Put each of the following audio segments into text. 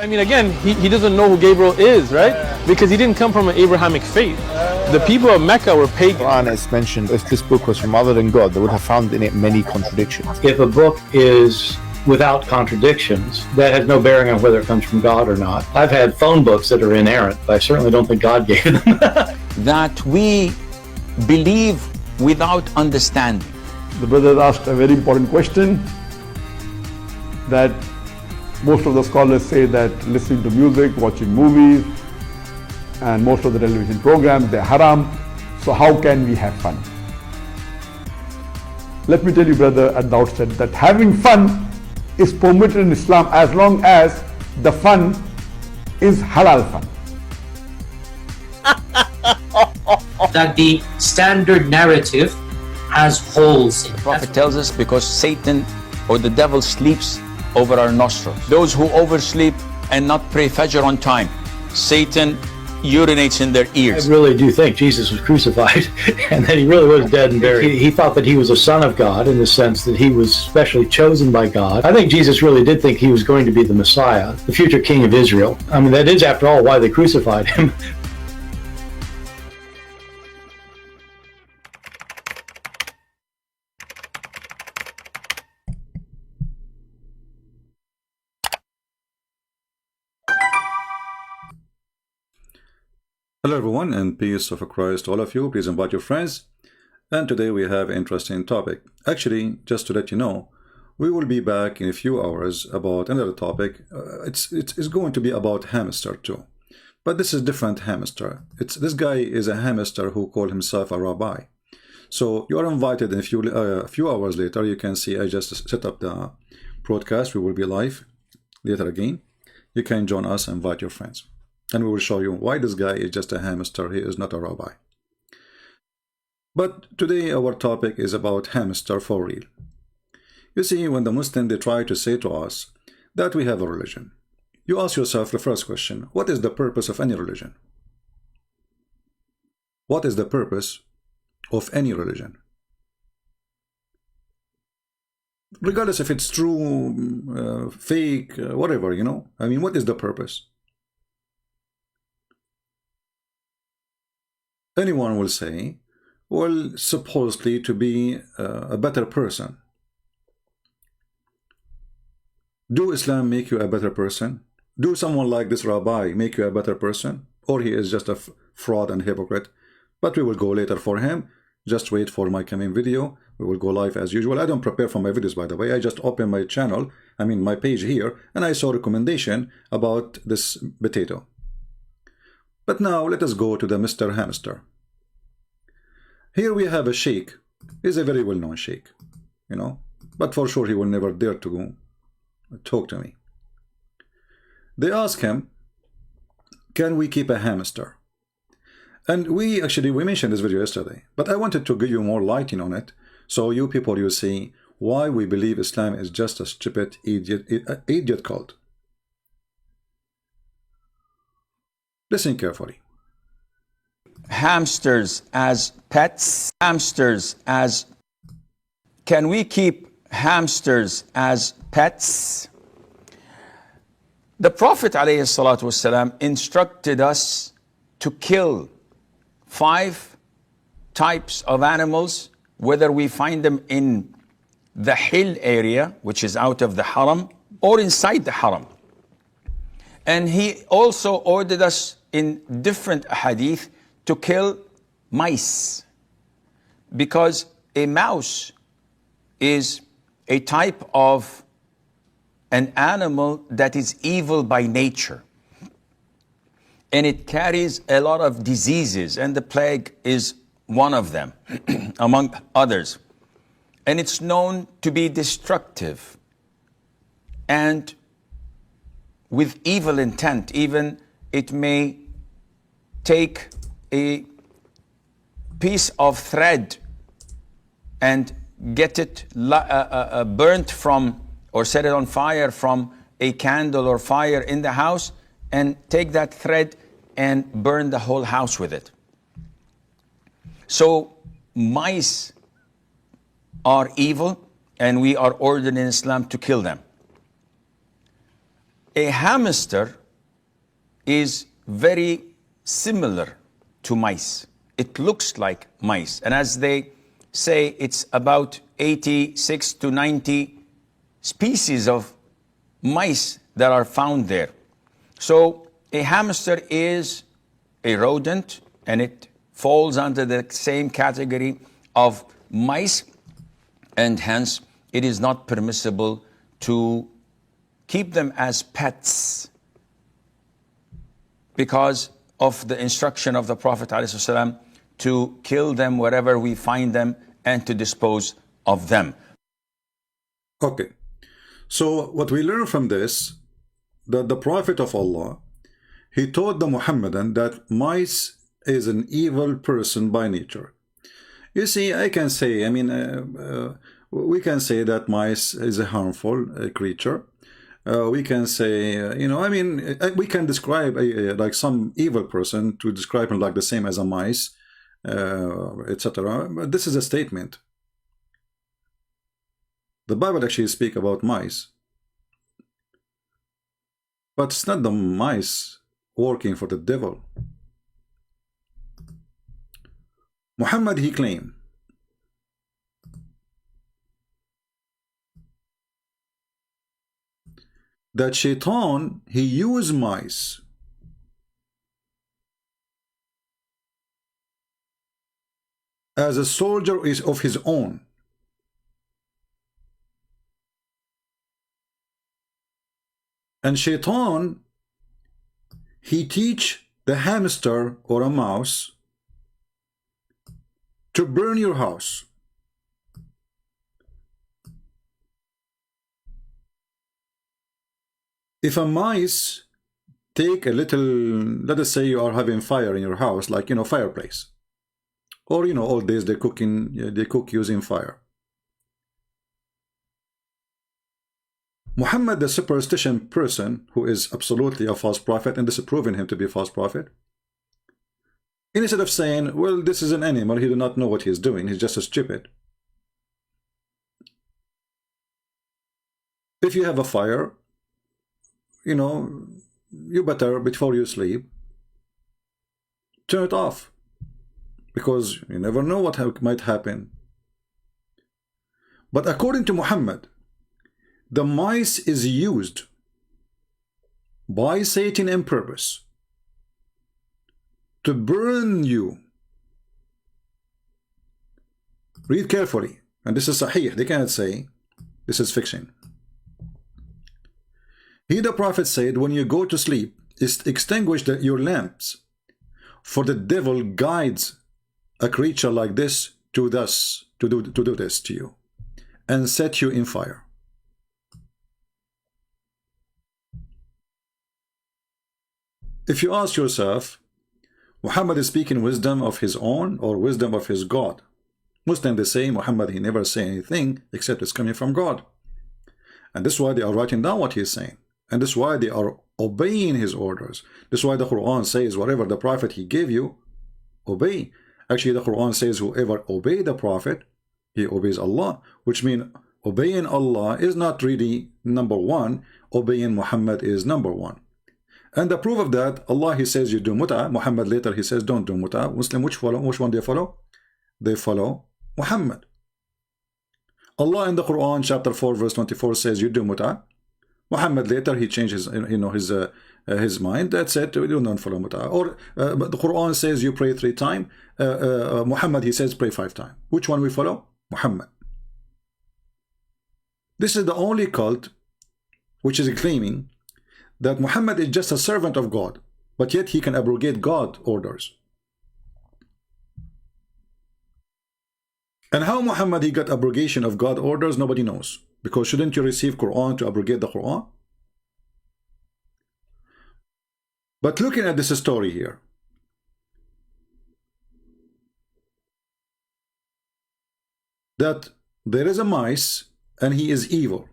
I mean, again, he doesn't know who Gabriel is, right? Because he didn't come from an Abrahamic faith. The people of Mecca were pagan. Quran is mentioned, if this book was from other than God, they would have found in it many contradictions. If a book is without contradictions, that has no bearing on whether it comes from God or not. I've had phone books that are inerrant, but I certainly don't think God gave them. That we believe without understanding. The brother asked a very important question, that most of the scholars say that listening to music, watching movies, and most of the television programs, they're haram. So how can we have fun? Let me tell you, brother, at the outset, that having fun is permitted in Islam as long as the fun is halal fun. That the standard narrative has holes in it. The Prophet tells us because Satan or the devil sleeps over our nostrils. Those who oversleep and not pray Fajr on time, Satan urinates in their ears. I really do think Jesus was crucified and that he really was dead and buried. He thought that he was a son of God in the sense that he was specially chosen by God. I think Jesus really did think he was going to be the Messiah, the future king of Israel. I mean, that is, after all, why they crucified him. Hello everyone, and peace of Christ to all of you. Please invite your friends. And today we have an interesting topic. Actually, just to let you know, we will be back in a few hours about another topic. It's going to be about hamster too, but this is different hamster. This guy is a hamster who called himself a rabbi. So you are invited in a few hours later. You can see I just set up the broadcast. We will be live later again. You can join us and invite your friends. And we will show you why this guy is just a hamster. He is not a rabbi. But today our topic is about hamster for real. You see, when the Muslims, they try to say to us that we have a religion, you ask yourself the first question: what is the purpose of any religion? What is the purpose of any religion? Regardless if it's true, fake, whatever, you know. I mean, what is the purpose? Anyone will say, well, supposedly to be a better person. Do Islam make you a better person? Do someone like this rabbi make you a better person? Or he is just a fraud and hypocrite? But we will go later for him. Just wait for my coming video. We will go live as usual. I don't prepare for my videos, by the way. I just open my channel, my page here, and I saw a recommendation about this potato. But now let us go to the Mr. Hamster. Here we have a sheikh. He's a very well-known sheikh, you know, but for sure he will never dare to talk to me. They ask him, can we keep a hamster? And we mentioned this video yesterday, but I wanted to give you more lighting on it, so you people, you see why we believe Islam is just a stupid idiot cult. Listen carefully. Hamsters as pets, can we keep hamsters as pets? The Prophet ﷺ instructed us to kill 5 types of animals, whether we find them in the hill area, which is out of the haram, or inside the haram. And he also ordered us in different hadith to kill mice, because a mouse is a type of an animal that is evil by nature, and it carries a lot of diseases, and the plague is one of them among others, and it's known to be destructive and with evil intent. Even it may take a piece of thread and get it burnt from, or set it on fire from a candle or fire in the house, and take that thread and burn the whole house with it. So mice are evil, and we are ordered in Islam to kill them. a hamster is very similar to mice. It looks like mice. And as they say, it's about 86 to 90 species of mice that are found there. So a hamster is a rodent, and it falls under the same category of mice, and hence it is not permissible to keep them as pets because of the instruction of the Prophet ﷺ to kill them wherever we find them and to dispose of them. Okay, so what we learn from this, that the Prophet of Allah, he taught the Muhammadan that mice is an evil person by nature. You see, I can say, we can say that mice is a harmful creature. We can say, we can describe like some evil person to describe him like the same as a mice, etc. But this is a statement. The Bible actually speaks about mice, but it's not the mice working for the devil. Muhammad, he claimed that Shaitan, he used mice as a soldier of his own. And Shaitan, he teach the hamster or a mouse to burn your house. If a mice take a little, let us say you are having fire in your house, like, fireplace, or, all days they cook using fire. Muhammad, the superstition person, who is absolutely a false prophet and disapproving him to be a false prophet, instead of saying, well, this is an animal, he does not know what he's doing, he's just a stupid. If you have a fire, you better, before you sleep, turn it off, because you never know what might happen. But according to Muhammad, the mice is used by Satan on purpose to burn you. Read carefully, and this is sahih, they cannot say this is fiction. He, the Prophet, said, when you go to sleep, extinguish your lamps, for the devil guides a creature like this to do this to you and set you in fire. If you ask yourself, Muhammad is speaking wisdom of his own or wisdom of his God? Muslims, they say Muhammad, he never say anything except it's coming from God. And this is why they are writing down what he is saying. And this is why they are obeying his orders. This is why the Quran says, whatever the Prophet he gave you, obey. Actually, the Quran says, whoever obey the Prophet, he obeys Allah. Which means obeying Allah is not really number one. Obeying Muhammad is number one. And the proof of that, Allah, he says you do mut'ah. Muhammad later, he says don't do mut'ah. Muslim, which one they follow? They follow Muhammad. Allah in the Quran, chapter 4, verse 24 says you do mut'ah. Muhammad later, he changes his mind. That's it, we do not follow mut'ah. Or the Quran says you pray 3 times. Muhammad, he says pray 5 times. Which one we follow? Muhammad. This is the only cult which is claiming that Muhammad is just a servant of God, but yet he can abrogate God orders. And how Muhammad he got abrogation of God orders, nobody knows. Because shouldn't you receive Quran to abrogate the Quran? But looking at this story here, that there is a mice and he is evil.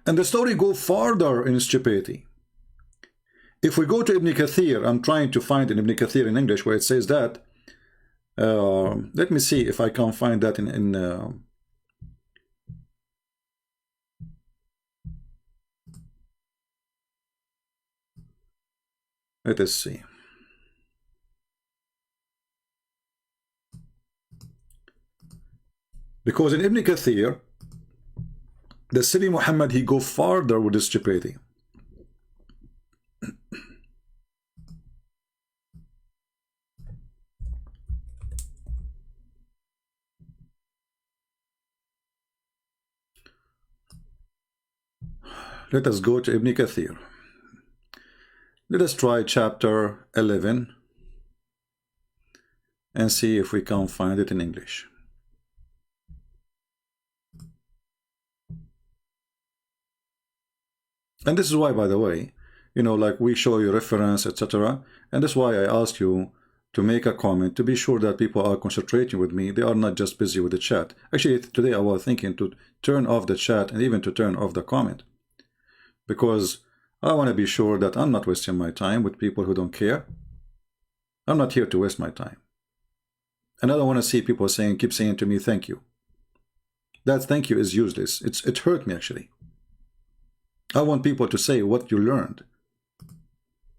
And the story goes farther in stupidity. If we go to Ibn Kathir, I'm trying to find in Ibn Kathir in English where it says that. Let me see if I can find that in Let us see. Because in Ibn Kathir, the silly Muhammad, he go farther with his stupidity. Let us go to Ibn Kathir. Let us try chapter 11 and see if we can find it in English. And this is why, by the way, you know, like we show you reference, etc. And that's why I asked you to make a comment to be sure that people are concentrating with me. They are not just busy with the chat. Actually, today I was thinking to turn off the chat and even to turn off the comment, because I want to be sure that I'm not wasting my time with people who don't care. I'm not here to waste my time. And I don't want to see people saying, keep saying to me, thank you. That thank you is useless. It hurt me, actually. I want people to say what you learned.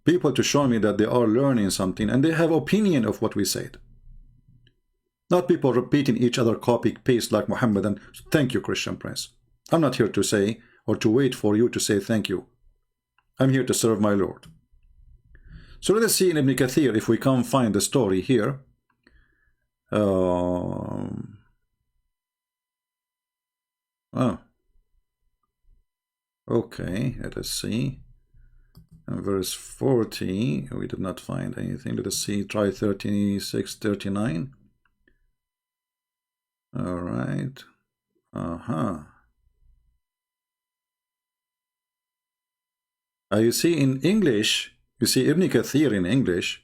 People to show me that they are learning something and they have opinion of what we said. Not people repeating each other, copy, paste like Muhammad and thank you, Christian Prince. I'm not here to say or to wait for you to say thank you. I'm here to serve my Lord. So let us see in Ibn Kathir if we can find the story here. Okay, let us see. And verse 40, we did not find anything. Let us see, try 36, 39. All right. You see in English, you see Ibn Kathir in English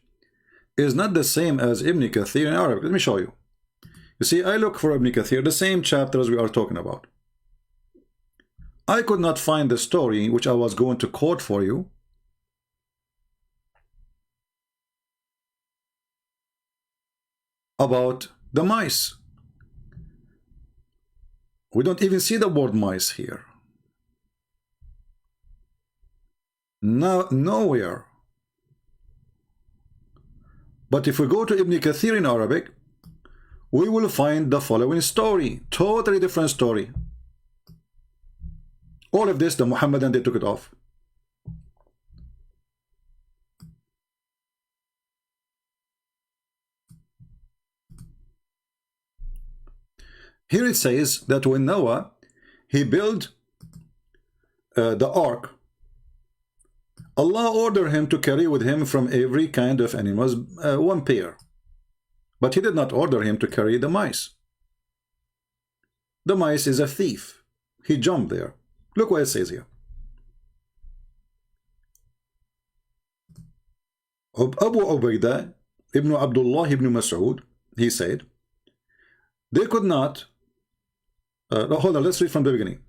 is not the same as Ibn Kathir in Arabic. Let me show you. You see, I look for Ibn Kathir, the same chapters we are talking about. I could not find the story which I was going to quote for you. About the mice. We don't even see the word mice here. No, nowhere. But if we go to Ibn Kathir in Arabic, we will find the following story. Totally different story. All of this, the Muhammadan, they took it off. Here it says that when Noah, he built the ark, Allah ordered him to carry with him from every kind of animals one pair. But he did not order him to carry the mice. The mice is a thief. He jumped there. Look what it says here. Abu Ubaidah ibn Abdullah ibn Masood, he said, they could not. Hold on, let's read from the beginning.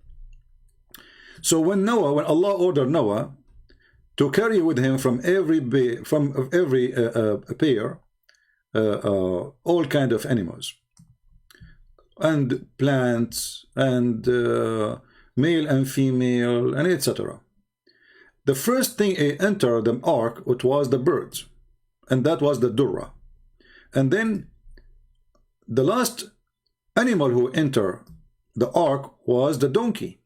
So when Allah ordered Noah to carry with him from every pair all kind of animals and plants and male and female and etc. The first thing he entered the ark, it was the birds, and that was the durra. And then the last animal who entered the ark was the donkey.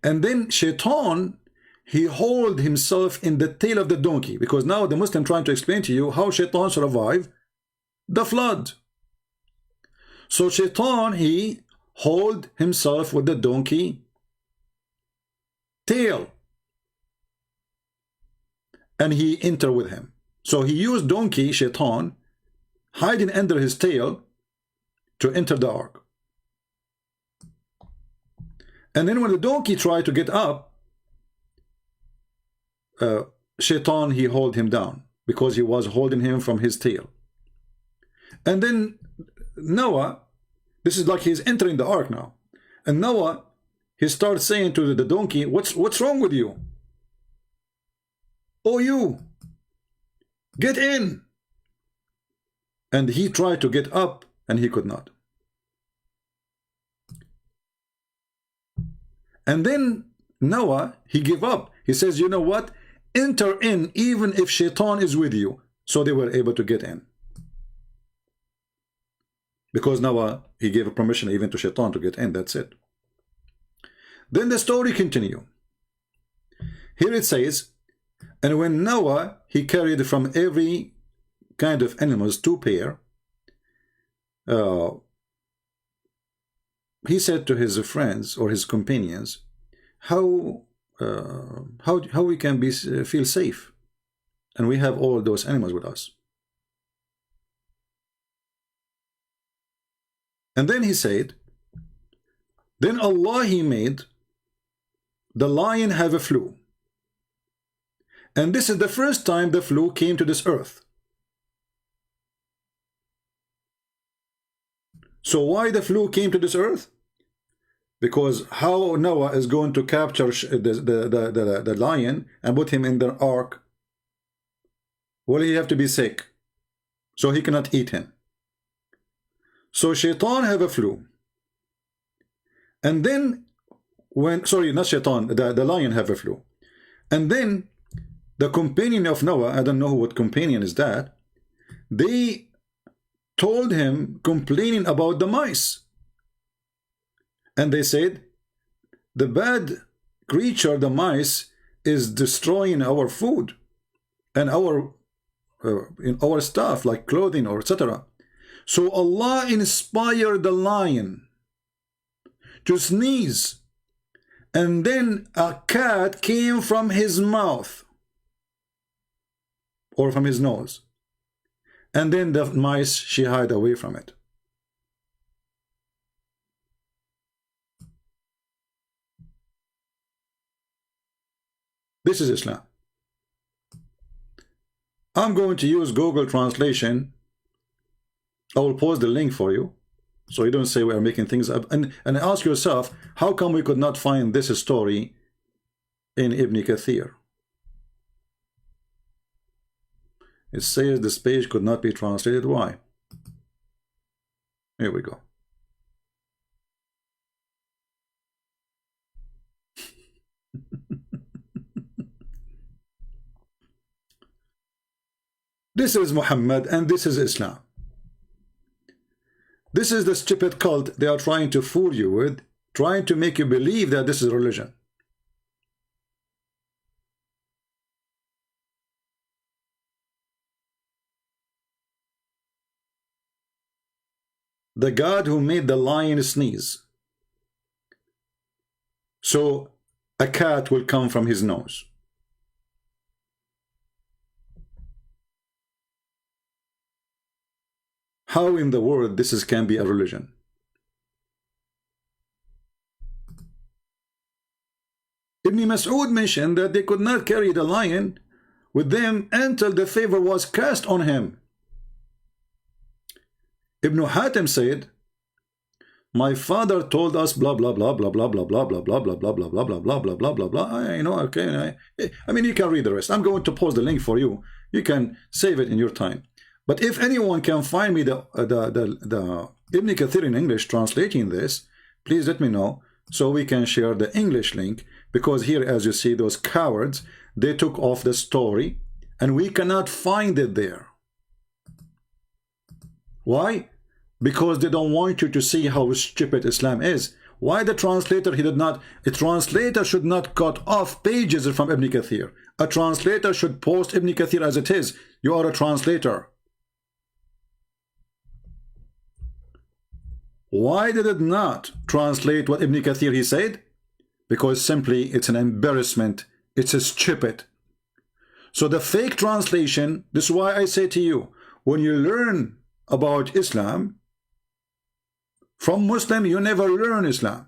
And then Shaitan, he hold himself in the tail of the donkey, because now the Muslim trying to explain to you how Shaitan survived the flood. So Shaitan, he hold himself with the donkey tail, and he enter with him. So he used donkey, Shaitan, hiding under his tail to enter the ark. And then when the donkey tried to get up, Shaitan, he hold him down because he was holding him from his tail. And then Noah, this is like he's entering the ark now. And Noah, he starts saying to the donkey, what's wrong with you? Oh, you, get in. And he tried to get up and he could not. And then Noah, he gave up. He says, you know what? enter in even if shaitan is with you. So they were able to get in. Because Noah, he gave permission even to shaitan to get in. That's it. Then the story continue. Here it says, and when Noah, he carried from every kind of animals 2 pair, he said to his friends or his companions, how we can feel safe, and we have all those animals with us. And then he said, then Allah, he made the lion have a flu, and this is the first time the flu came to this earth. So why the flu came to this earth? Because how Noah is going to capture the lion and put him in the ark? Well, he have to be sick, so he cannot eat him. So shaitan have a flu, and then when, sorry, not shaitan, the lion have a flu, and then the companion of Noah, I don't know what companion is that, they told him, complaining about the mice, and they said, the bad creature, the mice, is destroying our food and our in our stuff like clothing or etc. So Allah inspired the lion to sneeze, and then a cat came from his mouth or from his nose, and then the mice, she hide away from it. This is Islam. I'm going to use Google translation. I will post the link for you, so you don't say we are making things up. And ask yourself, how come we could not find this story in Ibn Kathir? It says this page could not be translated. Why? Here we go. This is Muhammad and this is Islam. This is the stupid cult they are trying to fool you with, trying to make you believe that this is religion. The God who made the lion sneeze, so a cat will come from his nose. How in the world this can be a religion? Ibn Masood mentioned that they could not carry the lion with them until the favor was cast on him. Ibn Hatim said, my father told us blah blah blah blah blah blah blah blah blah blah blah blah blah blah blah blah blah blah blah. You know, okay. I mean, you can read the rest. I'm going to post the link for you. You can save it in your time. But if anyone can find me the Ibn Kathir in English translating this, please let me know so we can share the English link. Because here, as you see, those cowards, they took off the story and we cannot find it there. Why? Because they don't want you to see how stupid Islam is. Why the translator, he did not, a translator should not cut off pages from Ibn Kathir. A translator should post Ibn Kathir as it is. You are a translator. Why did it not translate what Ibn Kathir he said? Because simply it's an embarrassment. It's a stupid. So the fake translation, this is why I say to you, when you learn about Islam, from Muslim, you never learn Islam.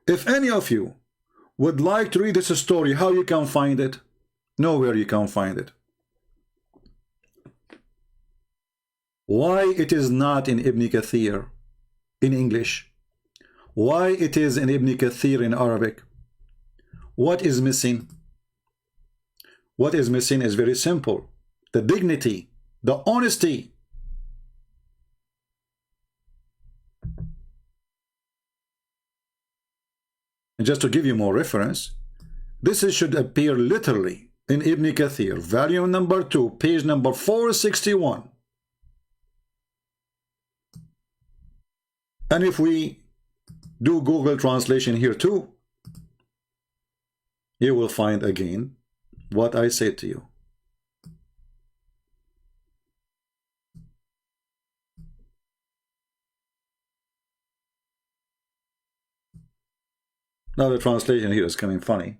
If any of you would like to read this story, how you can find it? Nowhere you can find it. Why it is not in Ibn Kathir in English? Why it is in Ibn Kathir in Arabic? What is missing? What is missing is very simple. The dignity, the honesty. And just to give you more reference, This should appear literally in Ibn Kathir, volume number 2, page number 461. And if we do Google translation here too, you will find again what I said to you. Now the translation here is coming funny.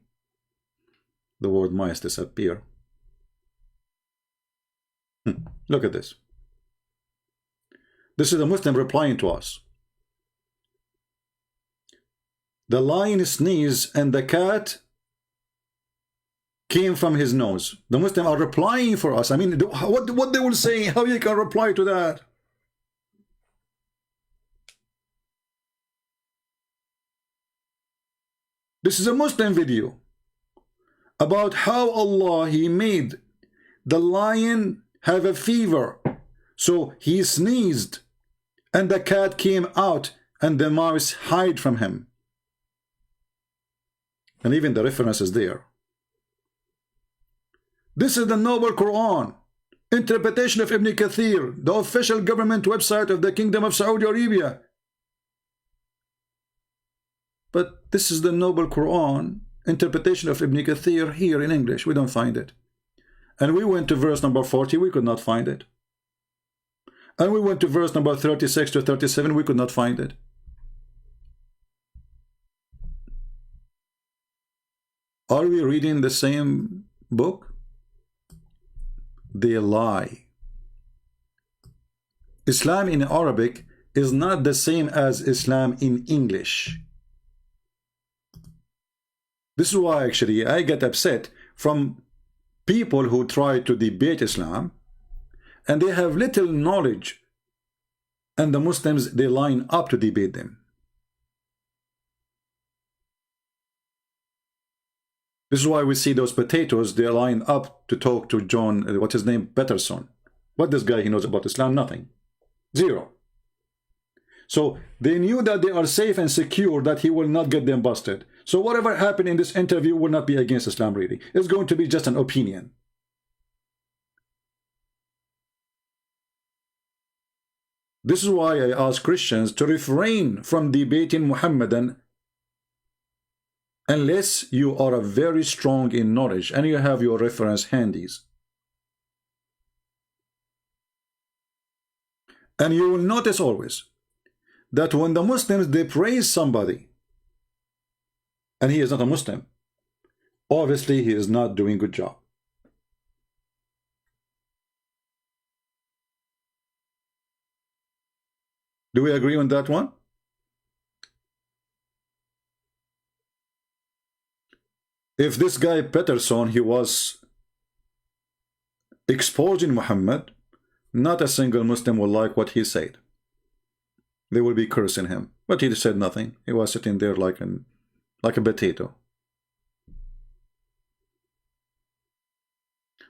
The word mice disappear. Look at this. This is a Muslim replying to us. The lion sneezed and the cat came from his nose. The Muslims are replying for us. I mean, what they will say, how you can reply to that? This is a Muslim video about how Allah, He made the lion have a fever. So he sneezed and the cat came out and the mouse hid from him. And even the reference is there. This is the Noble Quran, interpretation of Ibn Kathir, the official government website of the Kingdom of Saudi Arabia. But this is the Noble Quran, interpretation of Ibn Kathir here in English. We don't find it. And we went to verse number 40, we could not find it. And we went to verse number 36 to 37, we could not find it. Are we reading the same book? They lie. Islam in Arabic is not the same as Islam in English. This is why actually I get upset from people who try to debate Islam and they have little knowledge, and the Muslims, they line up to debate them. This is why we see those potatoes, they line up to talk to John, what's his name, Peterson. What this guy, he knows about Islam? Nothing. Zero. So they knew that they are safe and secure, that he will not get them busted. So whatever happened in this interview will not be against Islam really. It's going to be just an opinion. This is why I ask Christians to refrain from debating Muhammadan unless you are very strong in knowledge and you have your reference handies. And you will notice always that when the Muslims, they praise somebody and he is not a Muslim, obviously he is not doing a good job. Do we agree on that one? If this guy Peterson, he was exposing Muhammad, not a single Muslim will like what he said. They will be cursing him. But he said nothing. He was sitting there like a potato.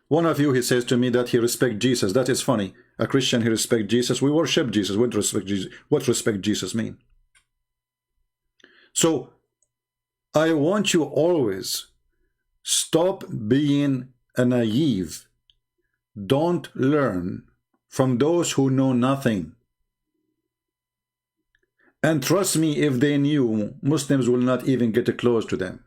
One of you, he says to me that he respects Jesus. That is funny. A Christian, he respects Jesus. We worship Jesus. What respect Jesus? What respect Jesus mean? So I want you always stop being a naive. Don't learn from those who know nothing. And trust me, if they knew, Muslims will not even get close to them.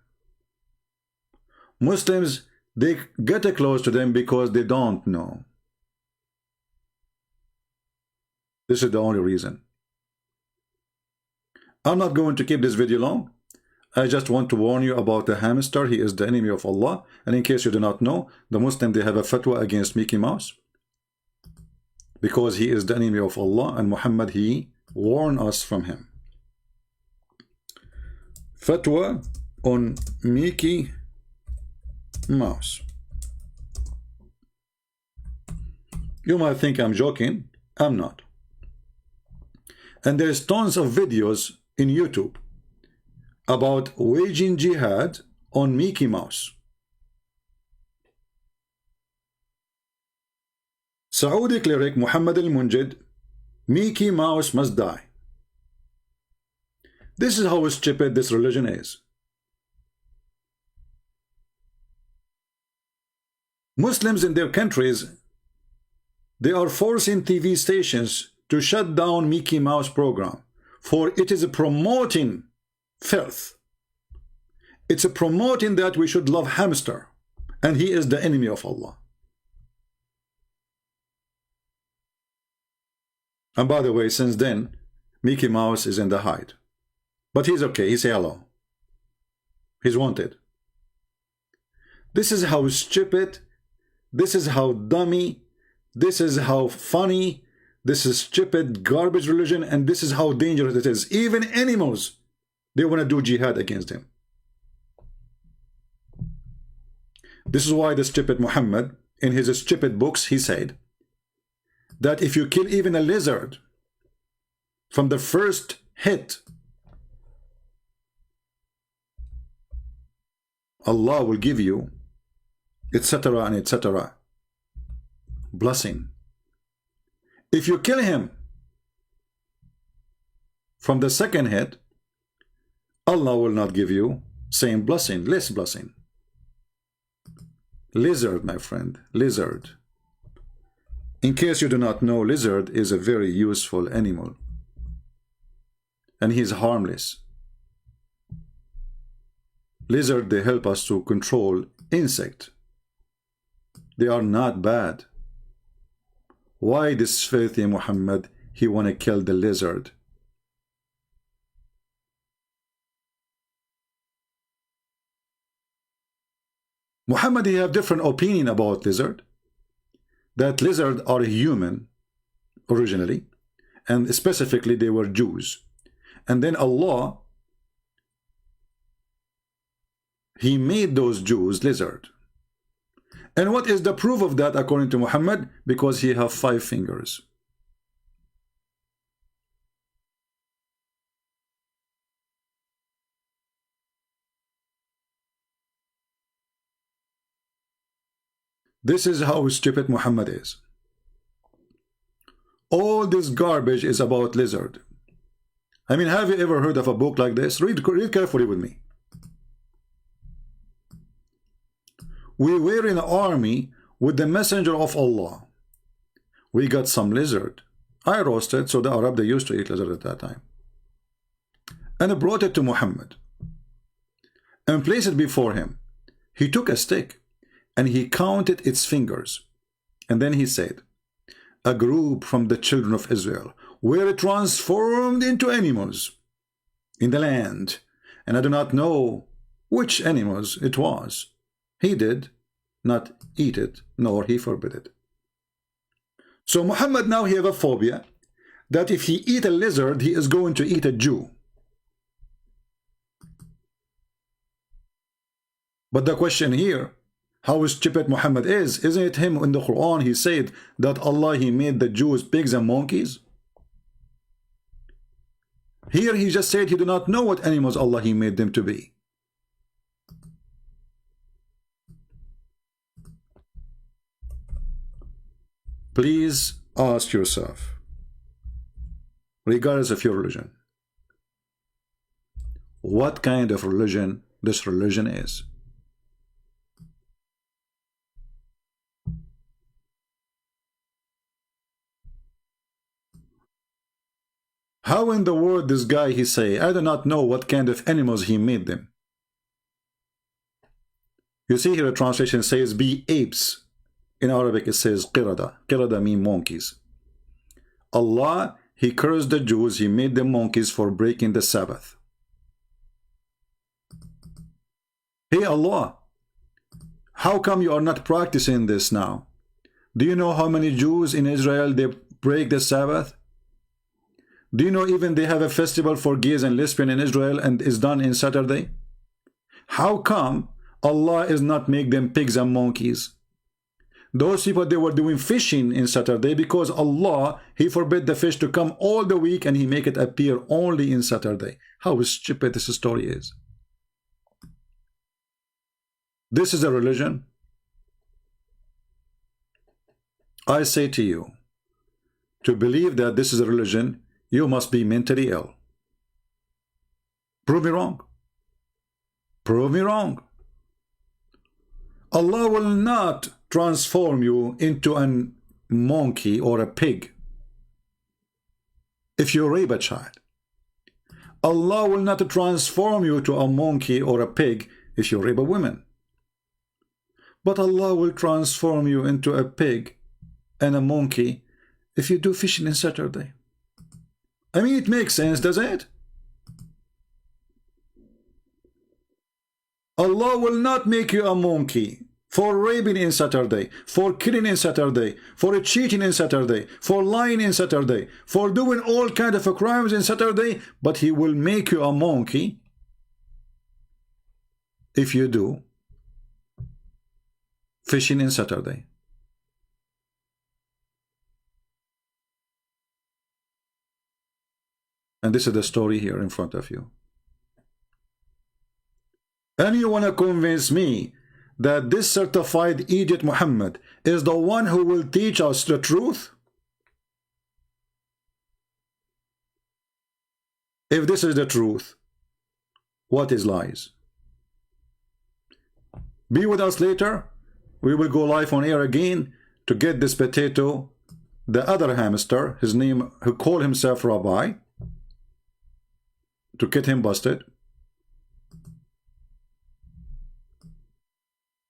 Muslims, they get close to them because they don't know. This is the only reason. I'm not going to keep this video long. I just want to warn you about the hamster. He is the enemy of Allah. And in case you do not know, the Muslim, they have a fatwa against Mickey Mouse. Because he is the enemy of Allah and Muhammad, he warned us from him. Fatwa on Mickey Mouse. You might think I'm joking. I'm not. And there's tons of videos in YouTube about waging jihad on Mickey Mouse. Saudi cleric Muhammad al-Munjid, Mickey Mouse must die. This is how stupid this religion is. Muslims in their countries, they are forcing TV stations to shut down Mickey Mouse program, for it is promoting filth. It's promoting that we should love Hamster, and he is the enemy of Allah. And by the way, since then, Mickey Mouse is in the hide. But he's okay, he say hello. He's wanted. This is how stupid, this is how dummy, this is how funny, this is stupid garbage religion, and this is how dangerous it is. Even animals, they want to do jihad against him. This is why the stupid Muhammad, in his stupid books, he said that if you kill even a lizard from the first hit, Allah will give you, etc. and etc. blessing. If you kill him from the second hit, Allah will not give you same blessing, less blessing. Lizard, my friend, lizard. In case you do not know, lizard is a very useful animal, and he is harmless. Lizard, they help us to control insect. They are not bad. Why this filthy Muhammad, he want to kill the lizard? Muhammad, he have different opinion about lizard. That lizard are human originally, and specifically they were Jews. And then Allah, he made those Jews lizard. And what is the proof of that according to Muhammad? Because he have 5 fingers. This is how stupid Muhammad is. All this garbage is about lizard. I mean, have you ever heard of a book like this? Read carefully with me. We were in an army with the messenger of Allah. We got some lizard. I roasted, so the Arab, they used to eat lizard at that time. And I brought it to Muhammad and placed it before him. He took a stick and he counted its fingers. And then he said, a group from the children of Israel were transformed into animals in the land, and I do not know which animals it was. He did not eat it, nor he forbid it. So Muhammad now he have a phobia that if he eat a lizard, he is going to eat a Jew. But the question here, how stupid Muhammad is, isn't it him in the Quran, he said that Allah, he made the Jews pigs and monkeys? Here he just said he do not know what animals Allah, he made them to be. Please ask yourself, regardless of your religion, what kind of religion this religion is. How in the world this guy he say, I do not know what kind of animals he made them. You see here a translation says be apes. In Arabic it says qirada. Qirada mean monkeys. Allah, he cursed the Jews, he made them monkeys for breaking the Sabbath. Hey Allah, how come you are not practicing this now? Do you know how many Jews in Israel they break the Sabbath? Do you know even they have a festival for gays and lesbian in Israel and is done in Saturday? How come Allah is not make them pigs and monkeys? Those people, they were doing fishing in Saturday because Allah, he forbid the fish to come all the week and he make it appear only in Saturday. How stupid this story is. This is a religion. I say to you, to believe that this is a religion, you must be mentally ill. Prove me wrong. Prove me wrong. Allah will not transform you into a monkey or a pig if you rape a child. Allah will not transform you to a monkey or a pig if you rape a woman. But Allah will transform you into a pig and a monkey if you do fishing on Saturday. I mean, it makes sense, does it? Allah will not make you a monkey for raping in Saturday, for killing in Saturday, for cheating in Saturday, for lying in Saturday, for doing all kinds of crimes in Saturday, but He will make you a monkey if you do fishing in Saturday. And this is the story here in front of you. And you want to convince me that this certified idiot Muhammad is the one who will teach us the truth? If this is the truth, what is lies? Be with us later. We will go live on air again to get this potato, the other hamster, his name, who called himself Rabbi, to get him busted.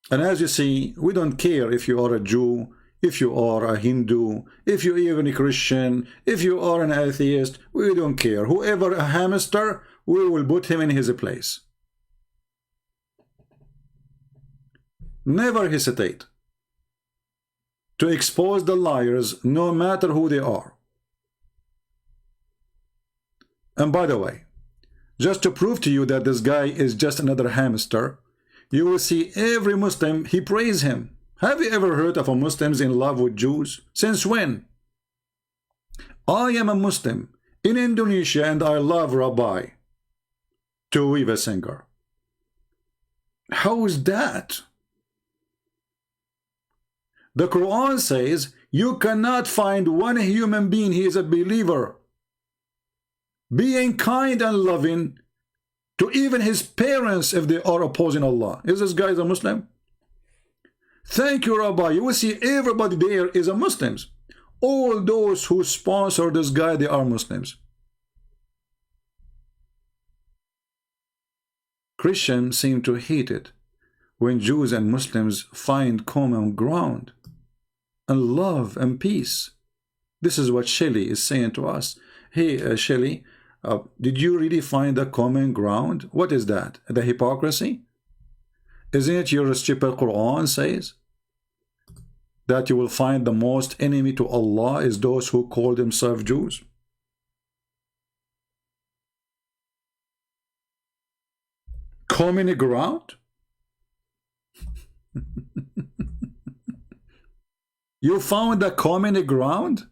And as you see, we don't care if you are a Jew, if you are a Hindu, if you're even a Christian, if you are an atheist, we don't care. Whoever a hamster, we will put him in his place. Never hesitate to expose the liars, no matter who they are. And by the way, just to prove to you that this guy is just another hamster, you will see every Muslim, he praise him. Have you ever heard of a Muslims in love with Jews? Since when? I am a Muslim in Indonesia and I love Rabbi to weave a singer. How is that? The Quran says you cannot find one human being, he is a believer, being kind and loving to even his parents if they are opposing Allah. Is this guy a Muslim? Thank you, Rabbi. You will see everybody there is a Muslims. All those who sponsor this guy, they are Muslims. Christians seem to hate it when Jews and Muslims find common ground and love and peace. This is what Shelley is saying to us. Hey, Shelley, did you really find a common ground? What is that? The hypocrisy? Isn't it your stupid Quran says that you will find the most enemy to Allah is those who call themselves Jews? Common ground? You found a common ground?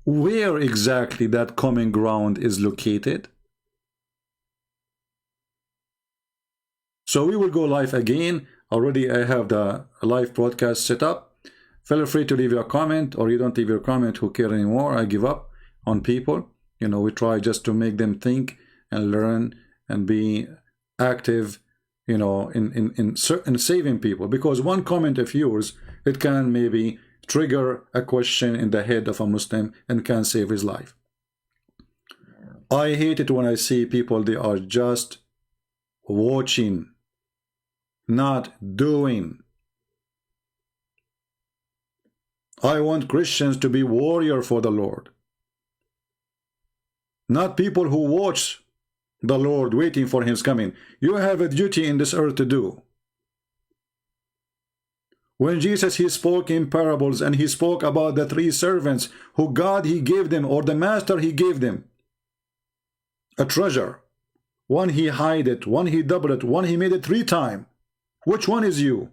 Where exactly that common ground is located? So we will go live again. Already I have the live broadcast set up. Feel free to leave your comment, or you don't leave your comment, who care anymore. I give up on people. You know, we try just to make them think and learn and be active, you know, in saving people. Because one comment of yours, it can maybe trigger a question in the head of a Muslim and can save his life. I hate it when I see people, they are just watching, not doing. I want Christians to be warrior for the Lord, not people who watch the Lord waiting for his coming. You have a duty in this earth to do. When Jesus, he spoke in parables and he spoke about the three servants who God he gave them, or the master he gave them a treasure. One he hid it, one he doubled it, one he made it 3 times. Which one is you?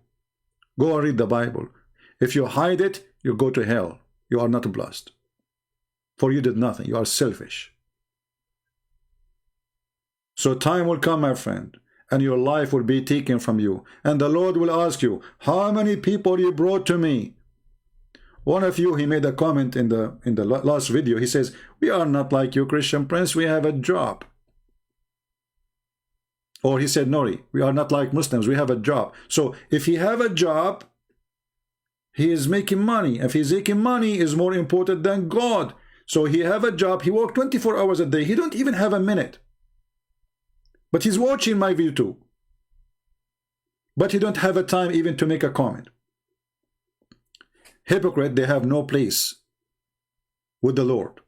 Go and read the Bible. If you hide it, you go to hell. You are not blessed, for you did nothing. You are selfish. So time will come, my friend, and your life will be taken from you, and the Lord will ask you, how many people you brought to me? One of you, he made a comment in the last video. He says, we are not like you, Christian Prince, we have a job. Or he said, no, we are not like Muslims, we have a job. So if he have a job, he is making money. If he's making money, is more important than God. So he have a job, he work 24 hours a day, he don't even have a minute. But he's watching my video too. But he don't have a time even to make a comment. Hypocrite, they have no place with the Lord.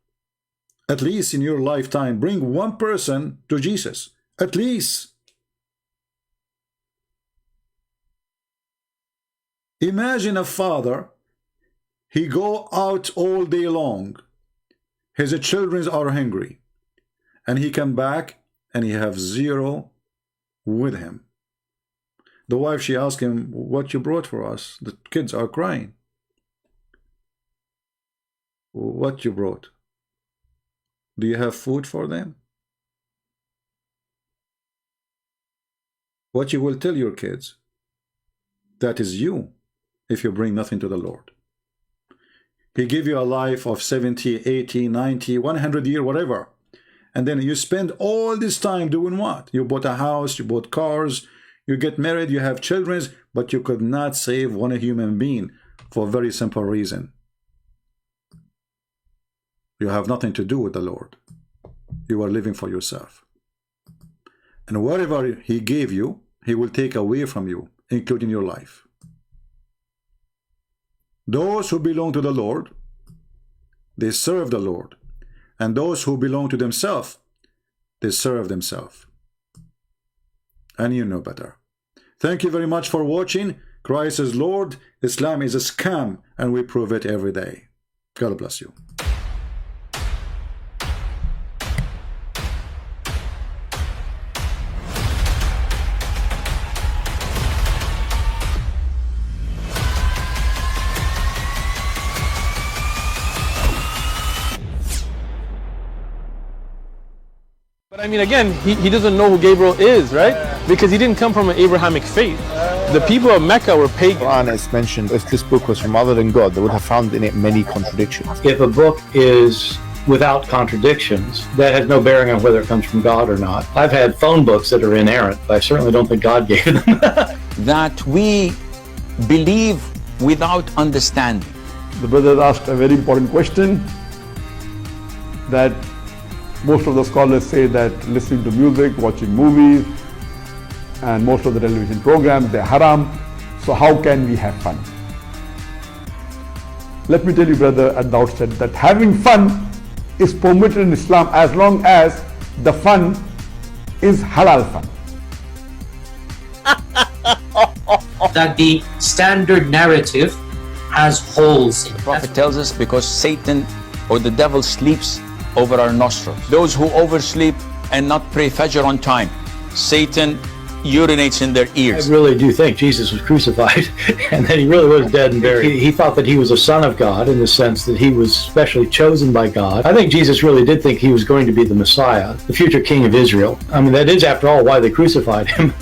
At least in your lifetime, bring one person to Jesus. At least. Imagine a father, he go out all day long. His children are hungry. And he come back and he have zero with him. The wife, she asked him, what you brought for us? The kids are crying. What you brought? Do you have food for them? What you will tell your kids? That is you, if you bring nothing to the Lord. He give you a life of 70, 80, 90, 100 years, whatever. And then you spend all this time doing what? You bought a house, you bought cars, you get married, you have children, but you could not save one human being for a very simple reason. You have nothing to do with the Lord. You are living for yourself. And whatever he gave you, he will take away from you, including your life. Those who belong to the Lord, they serve the Lord. And those who belong to themselves, they serve themselves. And you know better. Thank you very much for watching. Christ is Lord. Islam is a scam, and we prove it every day. God bless you. But I mean, again, he doesn't know who Gabriel is, right? Because he didn't come from an Abrahamic faith. The people of Mecca were pagan. Quran is mentioned, if this book was from other than God, they would have found in it many contradictions. If a book is without contradictions, that has no bearing on whether it comes from God or not. I've had phone books that are inerrant, but I certainly don't think God gave them. That we believe without understanding. The brother asked a very important question, that most of the scholars say that listening to music, watching movies, and most of the television programs, they're haram. So how can we have fun? Let me tell you, brother, at the outset, that having fun is permitted in Islam as long as the fun is halal fun. That the standard narrative has holes in it. The Prophet tells us because Satan or the devil sleeps over our nostrils. Those who oversleep and not pray Fajr on time, Satan urinates in their ears. I really do think Jesus was crucified and that he really was dead and buried. He thought that he was a son of God in the sense that he was specially chosen by God. I think Jesus really did think he was going to be the Messiah, the future king of Israel. I mean, that is, after all, why they crucified him.